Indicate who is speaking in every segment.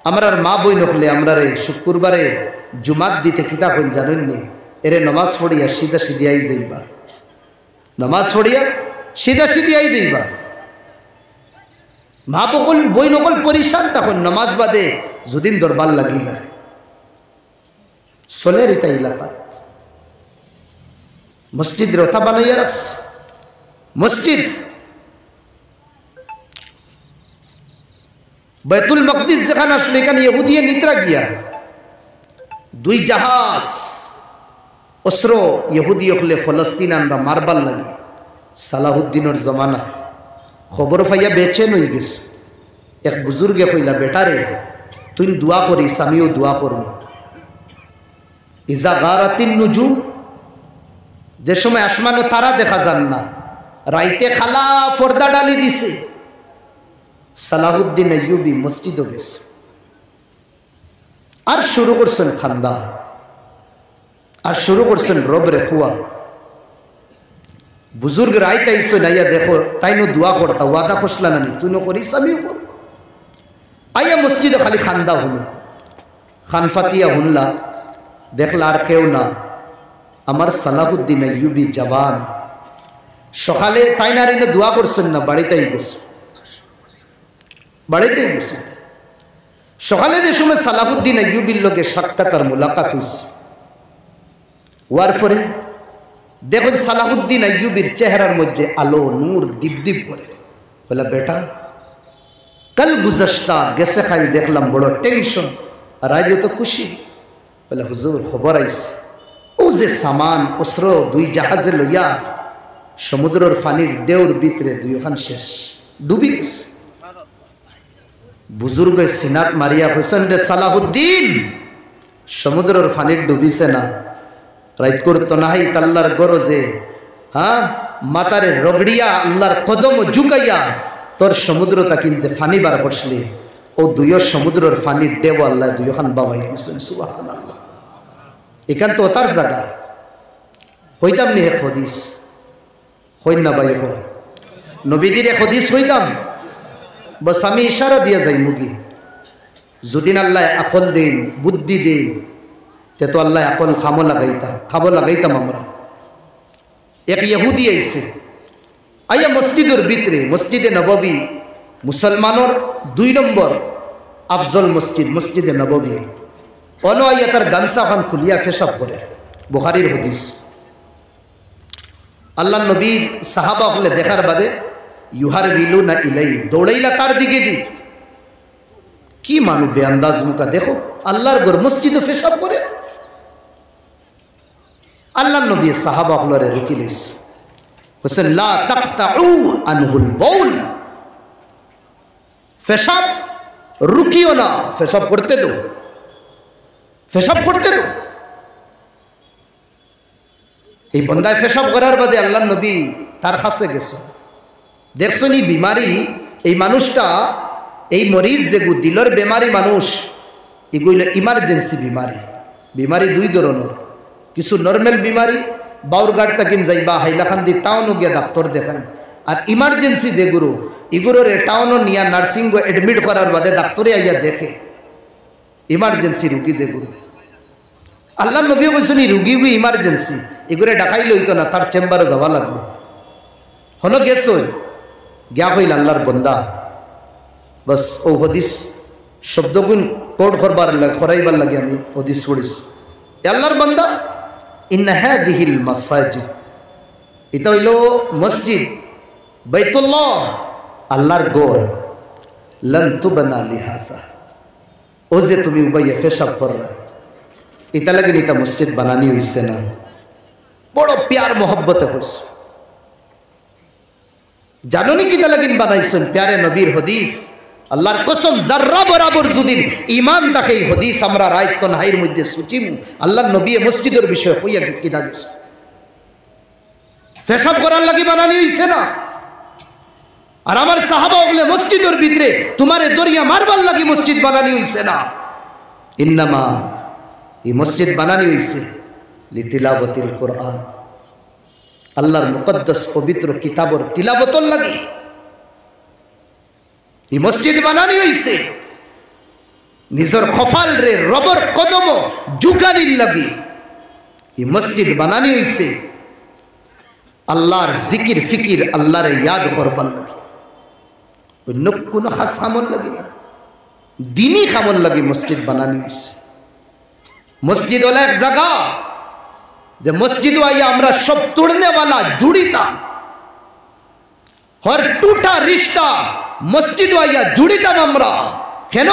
Speaker 1: আমরার মা বই নকলে আমরা রে শুক্রবারে জুমাত দিতে কিতা কোন জানেননি এরে নমাজ পড়িয়া সিধা সিধিয়াই যাইবা নমাজ পড়িয়া সিধা সিধিয়াই যাইবা মা বকল বই নকল পরিশান তখন নমাজ বাদে যদিন দরবার লাগি যায় সোলের ইতা এলাকাত মসজিদ রথা বানাইয়া রাখছে মসজিদ বাইতুল মকদিস যেখানে আসলে এখানে ইহুদিয়ে নিদ্রা গিয়া দুই জাহাজ অস্ত্র ইহুদি হলে ফলস্তিন আমরা মারবার লাগে সালাহুদ্দিনের জমানা খবর পাইয়া বেচেন হয়ে গেছে এক বুজুর্গে কইলা বেটারে তুই দোয়া করিস আমিও দোয়া করব ইজা গারাতিন নুজুম যে সময় আসমানো তারা দেখা যান না রাইতে খালা পর্দা ডালি দিছে সালাহুদ্দিন আইয়ুবী মসজিদে গেছে আর শুরু করছেন খান্দা আর শুরু করছেন রব রেখুয়া বুজুর্গ রাইতে আইসো নাইয়া দেখো তাই নো দোয়া করতা ওয়াদা খসলা না তুই নো করিস আমিও কর আইয়া মসজিদে খালি খান্দা হলো খান ফাতিয়া হুনলা দেখলা আর কেউ না আমার সালাহুদ্দিন আইয়ুবী জওয়ান সকালে তাই না রিনে দোয়া করছেন না বাড়িতেই গেছে বাড়িতেই গেছে সকালে যে সময় সালাহুদ্দিন আইয়ুবীর লগে সাক্ষাৎ আর মুলাকাত হইছে ওয়ার পরে দেখুন সালাহুদ্দিন আইয়ুবীর চেহারার মধ্যে আলো নূর দীপ করে বলে বেটা কাল গুজশতা গেছে খাইল দেখলাম বড় টেনশন আর আজ তো খুশি বলে হুজুর খবর আইছে ও যে সামান অস্ত্র দুই জাহাজে লইয়া সমুদ্রের পানির দেউর ভিতরে দুইখান শেষ ডুবি গেছে বুজুর্গ সিনাত মারিয়া হোসেন রে সালাহুদ্দিন সমুদ্রের পানির ডুবিছে না রাইত করতো নাহি আল্লাহর গরজে হ্যাঁ মাতারে রগড়িয়া আল্লাহর কদম ঝুকাইয়া তোর সমুদ্র তাকিন যে ফানি বার করছলি ও দুইও সমুদ্রের ফানির দেব আল্লাহ দুইখান বাবাই দিছেন সুবহানাল্লাহ এখান তো তার জায়গা হইতাম নি এক হদিস হই না ভাই এখন নবীদের এক হদিস হইতাম বস আমি ইশারা দিয়ে যাই মুগি যদিন আল্লাহ আকল দিন বুদ্ধি দিন তে তো আল্লাহ আকল খাবো লাগাইতাম আমরা এক ইহুদি আইছে আইয়া মসজিদের ভিতরে মসজিদে নববী মুসলমানের 2 নম্বর আফজল মসজিদ মসজিদে নববী অনো আইয়া তার গামছা খান খুলিয়া পেশাব করে বুখারীর হাদিস আল্লাহ নবীর সাহাবা হলে দেখার বাদে ইউহার বিলু না ইলাই দৌড়াইলা তার দিকে দি কি মানু বেআন্দাজ মুকা দেখো আল্লাহর ঘর মসজিদে পেশাব করে আল্লাহ নবী সাহাবা হলরে রুকিলিস হোসেন লা তাকতাউ আনহুল বাউল পেশাব রুকিও না পেশাব করতে দো পেশাব করতে দো এই বন্দায় পেশাব করার বাদে আল্লাহ নবী তার কাছে গেছে দেখছো নি বিমারি এই মানুষটা এই মরিজ যেগু দিলর বেমারি মানুষ এগুলো ইমার্জেন্সি বিমারি 2 ধরনের কিছু নর্মাল বিমারি বাউরঘাট তাকিন যাইবা হাইলাকান্দি টাউনও গিয়া ডাক্তার দেখান আর ইমার্জেন্সি যেগুলো এগুলোরে টাউনও নিয়া নার্সিং এডমিট করার বাদে ডাক্তারে আইয়া দেখে ইমার্জেন্সি রুগী যেগুলো আল্লাহ নবী বলছেন রুগীগু ইমার্জেন্সি এগুলো ডাকাই লইতো না তার চেম্বারে যাওয়া লাগবে হলো গেছ গিয়া হইল আল্লাহর বন্দা বস ও হদিস শব্দগুণ কোড করবার লাগে করাইবার লাগে আমি হদিস পড়িস আল্লাহর বন্দা ইন্না হাদিহিল মাসাজিদ এটা হইল মসজিদ বাইতুল্লাহ আল্লাহর ঘর লান তুবনা লিহাসা ও যে তুমি উবাইয়া পেশাব কররা এটা লাগে এটা মসজিদ বানানি হইছে না বড় প্যার মোহব্বতে হইছে জানো নি কিতা লাগিন বানাইছেন প্যারে নবীর হদিস আল্লাহর কসম জাররা বরাবর যদি ঈমান থাকে এই হদিস আমরা রাইত তনহাইর মধ্যে সুচিম আল্লাহর নবী মসজিদের বিষয় হইয়া কিনা গেছে পেশাব করার লাগি বানানি হইছে না আর আমার সাহাবা ওগুলো মসজিদের ভিতরে তোমারে দরিয়া মারবার লাগি মসজিদ বানানি হইছে না ইন্নামা এই মসজিদ বানানি হইছে লিতিলাওয়াতিল কুরআন আল্লাহর মুকদ্দাস পবিত্র কিতাবর তিলাওয়াতর লাগি এই মসজিদ বানানি হইছে নিজর খফাল রে রবর কদম জুকানির লাগি এই মসজিদ বানানি হইছে আল্লাহর জিকির ফিকির আল্লাহর ইয়াদ করবার লাগে, অন্য কোনো খাস কামল লাগে না, দিনই কামল লাগে মসজিদ বানানি হইছে। মসজিদ হলো এক জায়গা যে মসজিদ আইয়া আমরা সব তোড়নে वाला জুড়িতাম, হর টুটা রিশতা মসজিদ আইয়া জুড়িতাম আমরা। কেন?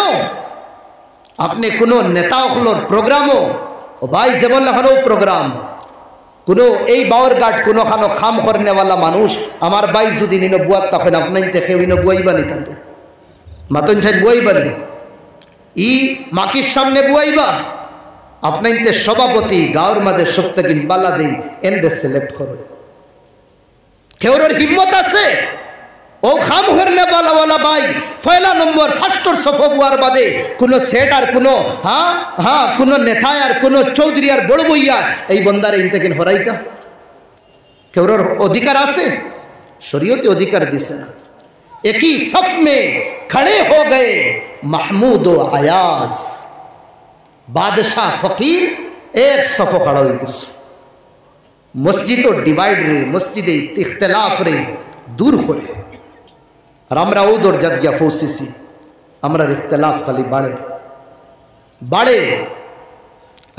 Speaker 1: আপনি কোনো নেতা হলোর প্রোগ্রামও ও ভাই যেমন লাগানো প্রোগ্রাম কোনো এই বাওয়ারঘাট কোনো খানো খাম করনেওয়ালা মানুষ আমার ভাই যদি নিন বুয়াত তখন আপনার দেখে উইন বুয়াইবানি তাহলে মাতন ছাই বুয়াইবানি ই মাকির সামনে বুয়াইবা আপনার সভাপতি গাঁর মাঝে সপ্তাহিন বালা দিন এনডে সিলেক্ট করবে। কেউর হিম্মত আছে ও খাম করনে वाला ভাই পয়লা নম্বর ফার্স্টর সফ বুয়ার বাদে কোনো সেট আর কোনো কোনো নেতা আর কোনো চৌধুরী আর বড় বইয়া এই বন্দারে ইনতেকিন হরাইতা কেউর অধিকার আছে? শরীয়তে অধিকার দিছে না। একই সফ মে খড়ে হো গয়ে মাহমুদ ও আয়াজ, বাদশাহ ফকির এক সফ খড়া হয়ে গেছে। মসজিদ ও ডিভাইড রে মসজিদে ইখতলাফ রে দূর করে আর আমরা ও দরজা গিয়া পৌঁছেছি, আমরা ইখতলাফ খালি বাড়ে বাড়ে।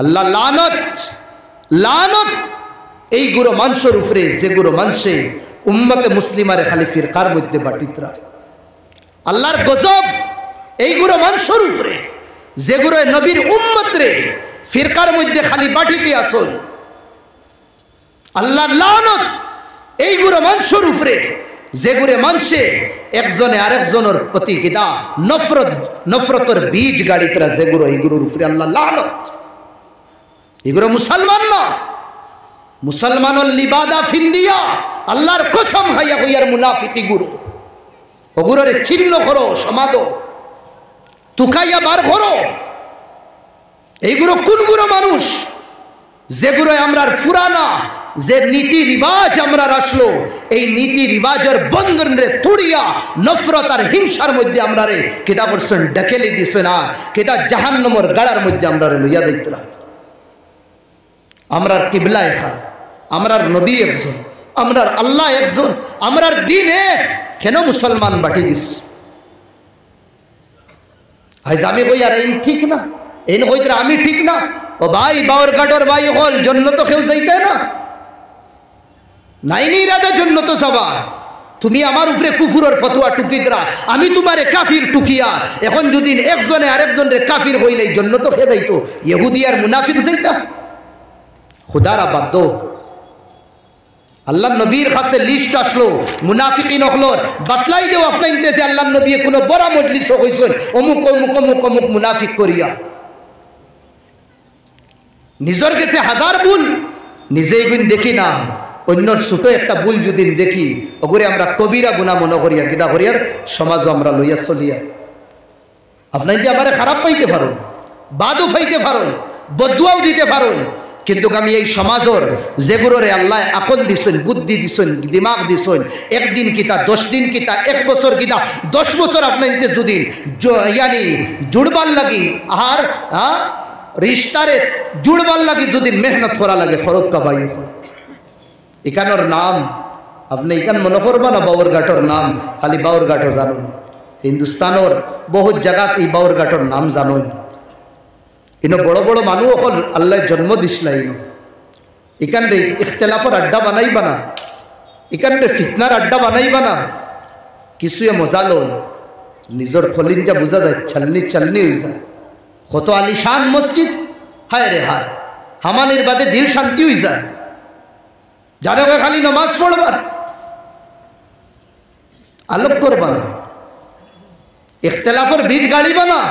Speaker 1: আল্লাহ লানত লানত এই গুরু মানুষের উপরে যে গুরু মানুষে উম্মতে মুসলিমারে খালি ফিরকার মধ্যে বাটিতরা। আল্লাহর গজব এই গুরু মানুষের উপরে যে গুরু নবীর উম্মত রে ফিরকার মধ্যে খালি বাটিতে আসল। আল্লাহর লানত এই গুরু মানুষের উপরে যে গুরে মানুষে একজনে আরেকজনের প্রতি কিদা নফরতর বীজ গাড়িতরা যে গুরু এই গুরুর উপরে আল্লাহ লানত। এগুলো মুসলমান না, মুসলমানের লিবাদা ফিন্দিয়া আল্লাহর কসম খাইয়া কইয়ার মুনাফিকি গুরু ওগুলোরে চিহ্ন করো সমাদ তুকাইয়া বার করো। এইগুলো কোন গুরু মানুষ যেগুলো আমরার ফুরানা যে নীতি রিবাজ আমরা আসলো এই নীতি রিবাজের বন্ধন রে তুড়িয়া নফরত আর হিংসার মধ্যে আমরা রে কেটা করছেন ঢেকেলি দিছে না কেটা জাহান্নামের গাড়ার মধ্যে আমরা রে লইয়া দিতরা। আমরার কিবলা এখন, আমরার নবী একজন, আমরার আল্লাহ একজন, আমরার দিন এক। কেন মুসলমান বাটি গেছ? আজ আমি কই আর এই ঠিক না, এই কইতে আমি ঠিক না। ও ভাই বাউর কাটর ভাই হল জন্য তো কেউ যাইতে না নাই নি রাজা জন্য তো যাবা। তুমি আমার উপরে কুফুরের ফতোয়া টুকিদরা, আমি তোমারে কাফির টুকিয়া। এখন যদি একজনে আরেকজনের কাফির হইলে জন্য তো খেয়ে যাইতো ইহুদি আর মুনাফিক যাইতা। খুদারা বাদ্য আল্লাহ নবীর কাছে লিস্ট আসলো মুনাফিকিন হলোর বাতলাই দেও আপনার যে আল্লাহ নবী কোনো বড় মজলিস হইছেন অমুক অমুক অমুক অমুক মুনাফিক করিয়া নিজের কাছে হাজার ভুল নিজেই গুণ দেখি না, অন্যর ছোট একটা ভুল যদি দেখি ওগুলো আমরা কবিরা গুণা মনে করিয়া কিনা করিয়ার সমাজ আমরা লইয়া চলিয়া। আপনার যে আমার খারাপ পাইতে পারেন, বাদও পাইতে পারেন, বদুয়াও দিতে পারেন, কিন্তু আমি এই সমাজের যেগুলোরে আল্লাহ আকল দিছেন, বুদ্ধি দিছেন, দিমাগ দিছেন, একদিন কিতা 10 দিন কিতা 1 বছর কিতা 10 বছর আপনার যদি ইয়ানি জুড়বার লাগি আর রিস্তারে জুড়বার লাগি যদি মেহনত করা লাগে খরচ কাবাই এখানোর নাম আপনি এখান মনে করবা না বাউরঘাটর নাম খালি বাউরঘাটও জানুন। হিন্দুস্তানের বহুত জায়গাত এই বাউরঘাটর নাম জানুন। ইনো বড় বড় মানুষ অকল আল্লাহ জন্ম দিসলা ইনো এখান রে ইখতলাফর আড্ডা বানাইবা না, এখান রে ফিতনার আড্ডা বানাইবা না। কিছুয়ে মজা লয় নিজের খলিনটা বোঝা যায় চালনি চালনি হয়ে যায়। কত আলিশান মসজিদ, হায় রে হায়, হামানির বাদে দিল শান্তি হয়ে যায়। জানো খালি নমাজ পড়বার আলোক করবা না, ইখতলাফের বীজ গাড়িবা না।